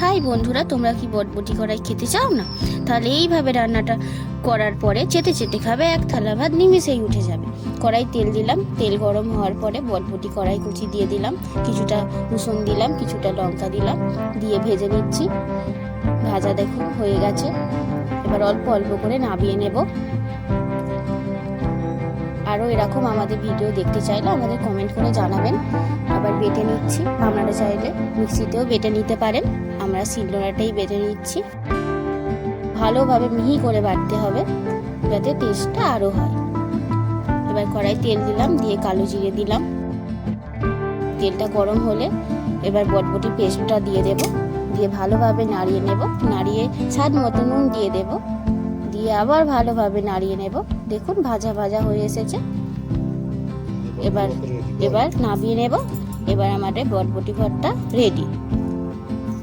High বন্ধুরা, তোমরা কি বটবটি কড়াই খেতে চাও না? তাহলে এইভাবে রান্নাটা করার পরে চেটে চেটে খাবে, এক থালা ভাত নিমেষেই উঠে যাবে। কড়াই তেল দিলাম, তেল গরম হওয়ার পরে বটবটি কড়াই কুচি দিয়ে দিলাম, কিছুটা রসুন দিলাম, কিছুটা লঙ্কা দিলাম, দিয়ে ভেজে নিচ্ছি। ভাজা দেখুন হয়ে গেছে। এবার অল্প অল্প করে নামিয়ে নেব। আরও এরকম আমাদের ভিডিও দেখতে চাইলে আমাদের কমেন্ট করে জানাবেন। আবার বেটে নিচ্ছি, আপনারা চাইলে মিক্সিতেও বেটে নিতে পারেন, আমরা শিলনোড়াটাই বেটে নিচ্ছি। ভালোভাবে মিহি করে বাটতে হবে যাতে টেস্টটা আরও হয়। এবার কড়াই তেল দিলাম, দিয়ে কালো জিরে দিলাম। তেলটা গরম হলে এবার বটবটি পেস্টটা দিয়ে দেব, দিয়ে ভালোভাবে নাড়িয়ে নেব। নাড়িয়ে স্বাদ মতো নুন দিয়ে দেব, দিয়ে আবার ভালোভাবে নাড়িয়ে নেব। দেখুন ভাজা ভাজা হয়ে এসেছে। এবার নামিয়ে নেব। এবার আমাদের বটবটি ভর্তা রেডি।